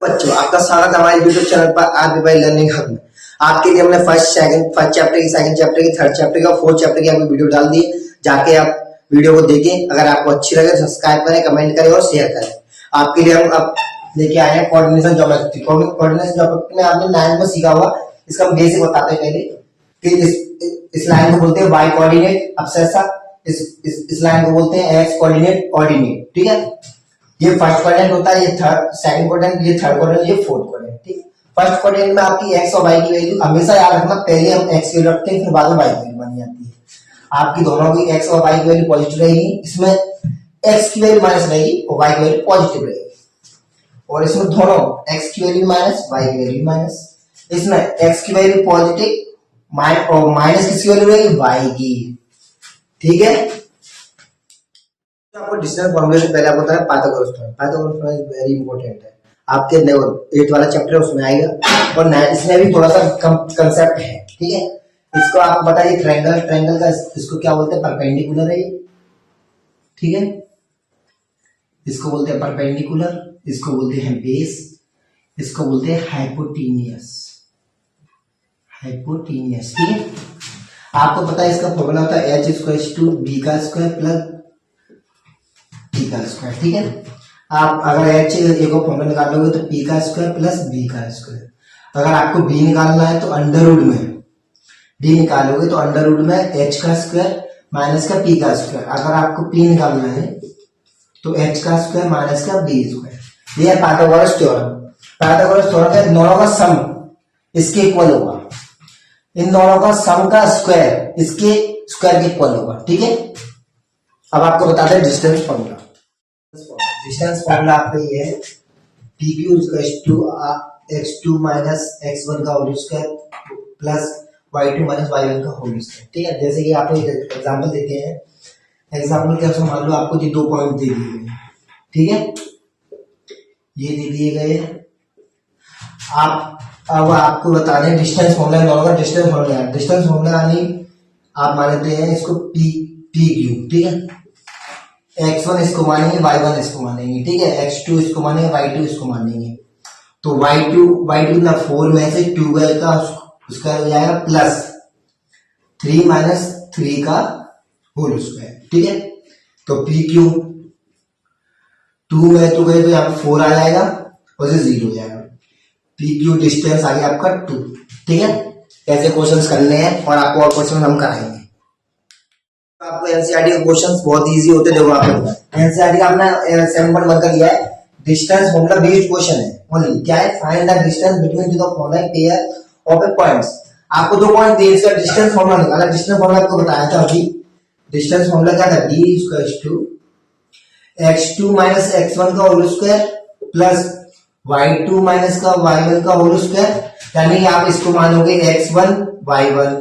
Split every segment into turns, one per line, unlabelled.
बच्चों आपका स्वागत हमारे यूट्यूब चैनल पर आरपी भाई लर्निंग हब में। आपके लिए हमने फर्स्ट चैप्टर की, सेकंड चैप्टर की, थर्ड चैप्टर की और फोर्थ चैप्टर की आपको वीडियो डाल दी। जाके आप वीडियो को देखें। अगर आपको अच्छी लगे सब्सक्राइब करें, कमेंट करें और शेयर करें। आपके लिए हम अब लेके आए हैं कोऑर्डिनेशन ज्योमेट्री। कोऑर्डिनेशन ज्योमेट्री में आपने 9 में सीखा हुआ, इसका हम बेसिक बताते हैं पहले कि इस लाइन को बोलते हैं वाई कोऑर्डिनेट। अब ऐसा इस लाइन को बोलते हैं एक्स कोऑर्डिनेट ऑर्डिनेट। ठीक है, ये फर्स्ट क्वाड्रेंट होता है, ये थर्ड सेकंड क्वाड्रेंट, ये थर्ड क्वाड्रेंट, ये फोर्थ क्वाड्रेंट। ठीक, फर्स्ट क्वाड्रेंट में आपकी एक्स और वाई की वैल्यू हमेशा याद रखना, पहले हम एक्स की वैल्यू रखते हैं फिर बाद में वाई की वैल्यू बन जाती है। आपकी दोनों की एक्स और वाई की वैल्यू पॉजिटिव रहेगी, इसमें एक्स की वैल्यू माइनस रहेगी और वाई की वैल्यू पॉजिटिव रहेगी। और इसमें दोनों एक्स की वैल्यू माइनस वाई की वैल्यू माइनस, इसमें एक्स की वैल्यू पॉजिटिव और माइनस किसकी वैल्यू रहेगी, वाई की। ठीक है, आपको डिस्टेंस फॉर्मूले से पहले आपको बताया Pythagoras theorem. Pythagoras theorem is very important है, आपके लेवल 8 वाला चैप्टर है उसमें आएगा और इसमें भी थोड़ा सा कंसेप्ट है। ठीक है, इसको आप बताइए ट्रायंगल, ट्रायंगल का इसको क्या बोलते हैं, परपेंडिकुलर है। ठीक है, इसको बोलते हैं परपेंडिकुलर, इसको बोलते हैं बेस, इसको बोलते हैं हाइपोटेनियस। हाइपोटेनियस, ठीक है। आपको पता है इसका फॉर्मूला होता है h इक्वल्स टू b का स्क्वायर प्लस p का स्क्वायर। ठीक है, आप अगर h एक फॉर्मूला निकालोगे तो p का स्क्वायर प्लस b का स्क्वायर। अगर आपको b निकालना है तो अंडर रूट में d निकालोगे तो अंडर रूट में h का स्क्वायर माइनस का p का स्क्वायर। अगर आपको p निकालना है तो h का स्क्वायर माइनस का b स्क्वायर। ये है पाइथागोरस थ्योरम। पाइथागोरस थ्योरम का दोनों का सम इसके इक्वल होगा, इन दोनों का सम का स्क्वायर इसके स्क्वायर के इक्वल होगा। ठीक है, अब आपको बताते हैं डिस्टेंस फॉर्मूला। डिस्टेंस फॉर्मूला आपका ये है PQ to x2 minus x1 का whole square plus y2 minus y1 का होल स्क्वायर। ठीक है, जैसे कि आपको एक एग्जांपल देते हैं। एग्जांपल के अनुसार मान लो आपको ये 2 पॉइंट दे दिए गए। ठीक है, ये दे दिए गए। आप अब आपको बता दें डिस्टेंस फॉर्मूला, दोनों का डिस्टेंस फॉर्मूला है। डिस्टेंस फॉर्मूला यानी आप मान लेते हैं इसको PQ। ठीक है, x1 इसको मानेंगे, y1 इसको मानेंगे। ठीक है, x2 इसको मानेंगे, y2 इसको मानेंगे। तो y2 ना 4 में से 2 का उसका हो जाएगा प्लस 3 माइनस 3 का होल स्क्वायर। ठीक है, तो PQ 2 में 2 गए तो यहाँ पे 4 आ जाएगा और 0 हो जाएगा। PQ डिस्टेंस आ गया आपका 2। ठीक है, ऐसे क्वेश्चंस करने हैं और आपको और क्वेश्चन हम कराएंगे। आपको एनसीईआरटी के क्वेश्चंस बहुत इजी होते हैं। देखो आपको एनसीईआरटी का अपना 7.1 का लिया है, डिस्टेंस फॉर्मूला बेस्ड क्वेश्चन है। ओनली क्या है, find the distance between the following pair of A points. आपको 2 पॉइंट दिए, इसका डिस्टेंस फॉर्मूला निकाला। डिस्टेंस फॉर्मूला आपको बताया था अभी। डिस्टेंस फॉर्मूला क्या था, d equals to x2 minus x1 का whole square plus y2 minus का y1 का होल स्क्वायर। यानी कि आप इसको मानोगे x1 y1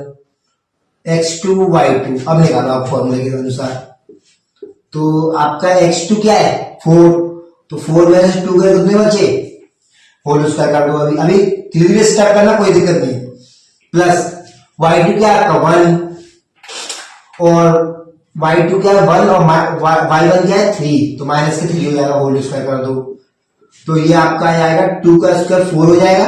x2 y2। अब निकालो आप फॉर्मूले के अनुसार। तो आपका x2 क्या है 4, तो 4 में से 2 गए कितने बचे, होल स्क्वायर कर दो। अभी धीरे धीरे स्टार्ट करना, कोई दिक्कत नहीं। प्लस y2 क्या है 1 और y2 क्या है 1 और y1 क्या है 3, तो माइनस के 3 हो जाएगा, होल स्क्वायर कर दो। तो ये आपका आएगा 2 का स्क्वायर 4 हो जाएगा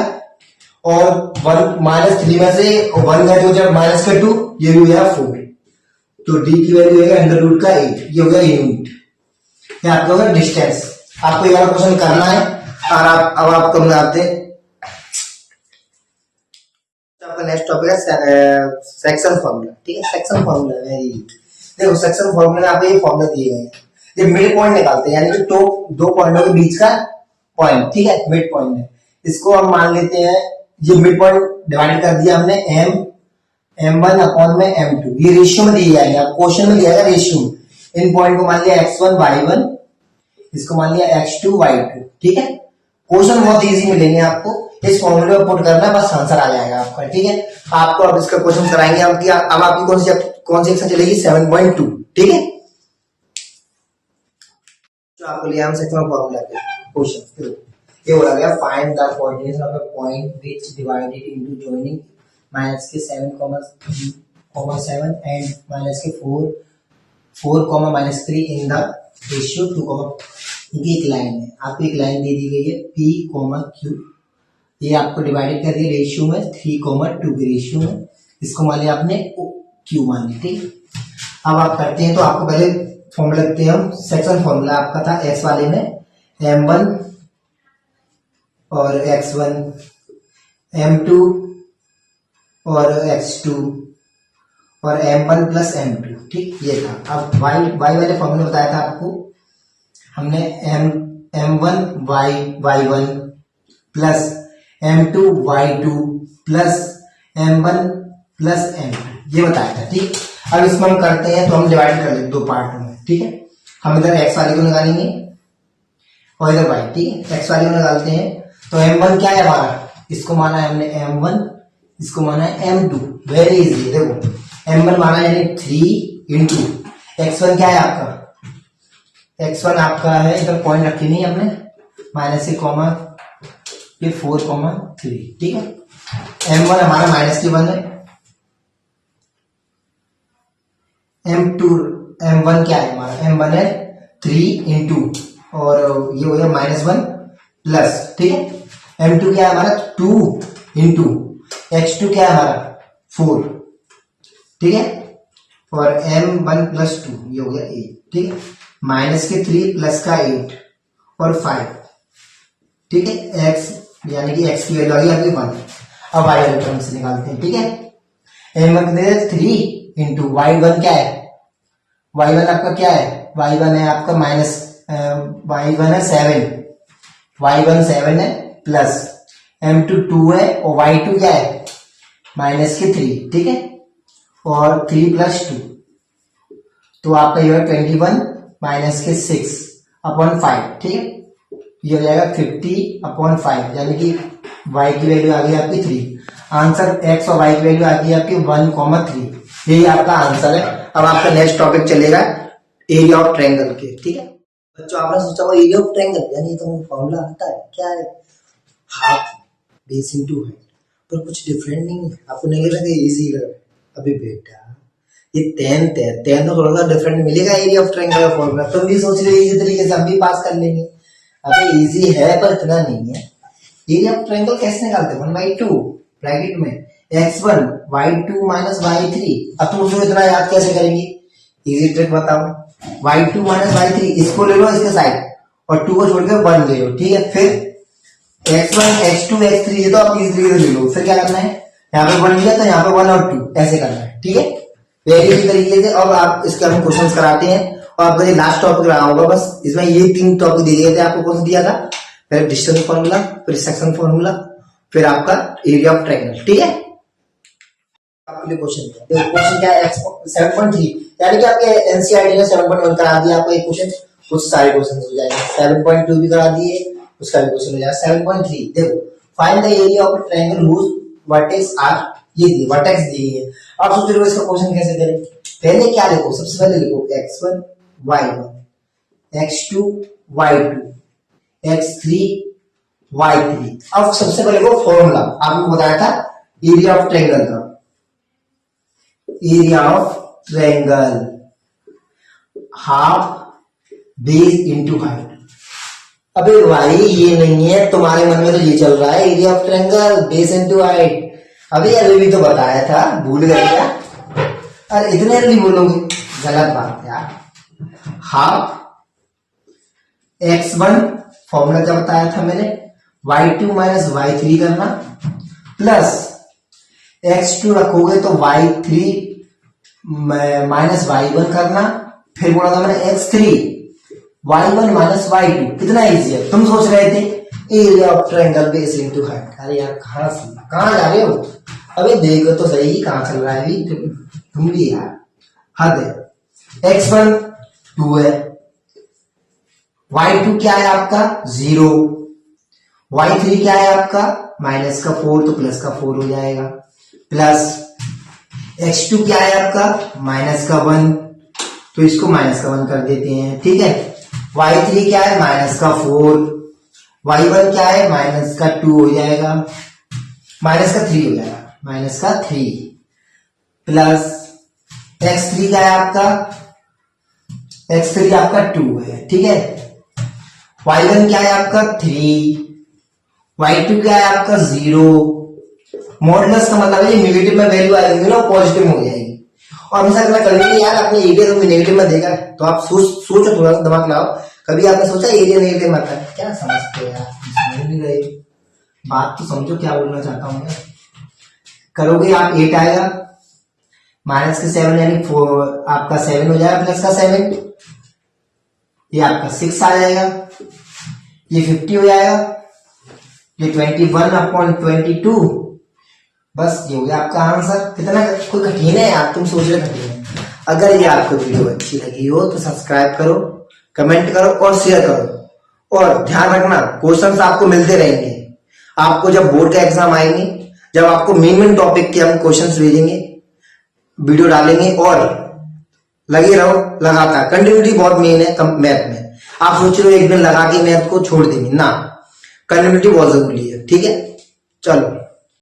और 1 माइनस 3 में से 1 गए तो जब माइनस का 2, ये भी हो जाएगा 4। तो d की वैल्यू है अंडर रूट का 8। ये हो गया यूनिट, ये आपका होगा डिस्टेंस। आपको ये वाला क्वेश्चन करना है और अब आप कम आते हैं। आपका नेक्स्ट टॉपिक है सेक्शन फॉर्मूला। ठीक है, सेक्शन फॉर्मूला वेरी गुड। देखो सेक्शन फॉर्मूला आपको ये फॉर्मूला दिए गए हैं, ये मिड पॉइंट निकालते हैं, यानी कि दो पॉइंटों के बीच का पॉइंट। ठीक है, मिड पॉइंट है। इसको हम मान लेते हैं, ये मिड पॉइंट डिवाइड कर दिया हमने m1 अपॉन में m2। ये रेशियो में दिए जाएंगे, आप क्वेश्चन में दिया जाएगा रेशियो। इन पॉइंट को मान लिया x1 y1, इसको मान लिया x2 y2। ठीक है, क्वेश्चन बहुत इजी मिलेंगे आपको, इस फॉर्मूले में पुट करना बस आंसर आ जाएगा आपका। ठीक है, आपको अब इसका क्वेश्चन कराएंगे। अब आपकी कौन सी सेक्शन चलेगी 7.2। ठीक है, जो आपको लिया हम सेक्शन फॉर्मूला के क्वेश्चन। ये बोला गया find the coordination of a point which divided into joining minus के 7,7 एंड माइनस के 4, माइनस 3 इन द रेशियो 2, ये एक लाइन है, आपको एक लाइन दे दी गई है P कोमा Q, ये आपको डिवाइडेड कर दिया रेशियो में 3:2 के रेशियो में, इसको मान लिया आपने Q मान लिया, ठीक है। अब आप करते हैं तो आपको पहले फॉर्मूला लिखते हैं हम। सेक्शन फॉर्मूला आपका था एक्स वाले में m1 और x1, m2 और x2 और m1 प्लस m2, ठीक, ये था। अब y वाले फॉर्मूले बताया था आपको हमने m1 y1 plus m2 y2 plus m1 plus m2, ये बताया था, ठीक। अब इसमें हम करते हैं तो हम डिवाइड कर लेते दो पार्ट में, ठीक है। हम इधर x वाले को निकालेंगे और इधर y, ठीक है। x वाले को निकालते हैं तो m1 क्या है हमारा, इसको माना है हमने m1, इसको माना है m2, वेरी इजी। देखो m1 माना है 3 इंटू x1 क्या है आपका, x1 आपका है, इधर पॉइंट रखी नहीं हमने, माइनस -1 कॉमा ये 4,3, ठीक है। m1 हमारा -1 है, m1 क्या है हमारा, m1 है 3 इंटू और ये हो गया -1 प्लस, ठीक है। m2 क्या है हमारा 2 इंटू x2 क्या है हमारा 4, ठीक है। और m1 प्लस 2 ये हो गया 8, ठीक है। माइनस के 3 प्लस का 8 और 5, ठीक है। x यानी कि x की वैल्यू आ गई आपकी 1। अब y वाले टर्म से निकालते हैं, ठीक है। m1 दे 3 इंटू y1 क्या है, y1 आपका क्या है, y1 है आपका y1 है 7, y1 7 है प्लस m2 2 है और y2 क्या है -3, ठीक है। और 3 प्लस 2 तो आपका ये 21 माइनस के 6 अपॉन 5, ठीक है। ये हो जाएगा 50/5, यानी कि y की वैल्यू आ गई आपकी 3। आंसर x और y की वैल्यू आ गई आपकी 1,3, यही आपका आंसर है। अब आपका नेक्स्ट टॉपिक चलेगा एरिया ऑफ ट्रायंगल के, ठीक है। बच्चों आपने सोचा होगा एरिया ऑफ ट्रायंगल यानी तो फॉर्मूला आता है क्या है, हाफ बेस इनटू हाइट, पर कुछ डिफरेंट नहीं है। आपको नहीं लग रहा है इजी लग रहा है, अभी बेटा ये टेन तो थोड़ा सा डिफरेंट मिलेगा एरिया ऑफ ट्रायंगल का फॉर्मूला। तुम भी सोच रहे हो इजी तरीके से हम भी पास कर लेंगे, अभी इजी है पर इतना नहीं है। एरिया ऑफ ट्रायंगल कैसे निकालते हैं, 1/2 ब्रैकेट में x1 y2 माइनस y3। अब तुम उसको इतना याद कैसे करेंगे, इजी ट्रिक बताओ, y2 माइनस y3 इसको ले लो इसके साइड और 2 को छोड़ के 1 ले लो, ठीक है। फिर x1 x2 x3 ये तो आप इस तरीके से ले लो। फिर क्या करना है, यहाँ पे 1 लिया तो यहाँ पे 1 और 2 ऐसे करना है, ठीक है, वेरी इजी तरीके से। अब आप इसके हम क्वेश्चंस कराते हैं और आपका ये लास्ट टॉपिक रहा होगा, बस इसमें ये 3 टॉपिक दिए गए थे आपको, कौन दिया था, फिर डिस्टेंस फॉर्मूला, फिर सेक्शन फॉर्मूला, फिर आपका एरिया ऑफ ट्रायंगल, ठीक है। आपके लिए क्वेश्चन देखो, क्वेश्चन क्या है 7.3, यानी कि आपके एनसीईआरटी ने 7.1 करा दिया आपको एक क्वेश्चन, कुछ सारे क्वेश्चन हो जाएंगे। 7.2 भी करा दिए, उसका भी क्वेश्चन हो जाएगा। 7.3 देखो, find the area of a triangle whose vertex are, ये दी वर्टेक्स दी है। आप सोच रहे हो इसका क्वेश्चन कैसे करें, पहले क्या लिखो, सबसे पहले लिखो x1 y1 x2 y2 x3 y3। अब सबसे पहले लिखो फॉर्मूला, आपको बताया था एरिया ऑफ ट्रायंगल का, area of triangle half base into height. अबे भाई ये नहीं है, तुम्हारे मन में तो ये चल रहा है area of triangle base into height. अभी भी तो बताया था, भूल गए क्या, अरे इतने नहीं बोलोगे, गलत बात है यार। हाफ x1 फॉर्मूला क्या बताया था मैंने, y2 माइनस y3 करना प्लस x2 रखोगे तो y3 माइनस y1 करना, फिर बोला था मैंने x3 y1 माइनस y2। कितना इजी है, तुम सोच रहे थे area of triangle base into height. अरे यार कहां जा रहे हो, अबे देखो तो सही कहां चल रहा है अभी, तुम भी यार हद है। x1 2 है, y2 क्या है आपका 0, y3 क्या है आपका माइनस का 4 तो प्लस का 4 हो जाएगा, प्लस x2 क्या है आपका माइनस का 1 तो इसको माइनस का 1 कर देते हैं, ठीक है। y3 क्या है माइनस का 4, y1 क्या है माइनस का 2 हो जाएगा, माइनस का 3 हो जाएगा, माइनस का 3 प्लस x3 क्या है आपका, x3 आपका 2 है, ठीक है। y1 क्या है आपका 3, y2 क्या है आपका 0। मॉडुलस का मतलब है ये नेगेटिव में वैल्यू आएगी ना पॉजिटिव में हो जाएगी। और हमेशा मैं कभी यार आपने एरिया तो नेगेटिव में देखा है तो आप सोचो थोड़ा सा दिमाग लगाओ, कभी आपने सोचा एरिया नेगेटिव में आता है? क्या समझते हो यार, समझ नहीं रहे, बात तो समझो क्या बोलना चाहता हूं मैं। करोगे आप 8 आएगा, माइनस के 7 यानी आपका 7 हो जाएगा, प्लस का 7 ये आपका 6 आ जाएगा, ये 50 हो जाएगा, ये 21/22। बस ये हो गया आपका आंसर। कितना कोई कठिन है यार, तुम सोच रहे कठिन है। अगर ये आपको वीडियो अच्छी लगी हो तो सब्सक्राइब करो, कमेंट करो और शेयर करो। और ध्यान रखना क्वेश्चंस आपको मिलते रहेंगे। आपको जब बोर्ड का एग्जाम आएंगे, जब आपको मेन टॉपिक के हम क्वेश्चंस भेजेंगे, वीडियो डालेंगे, और लगे रहो लगातार। कंटिन्यूटी बहुत मेन है मैथ में। आप सोच रहे हो एक दिन लगा के मैथ को छोड़ देंगे, ना, कंटिन्यूटी बहुत जरूरी है। ठीक है, चलो।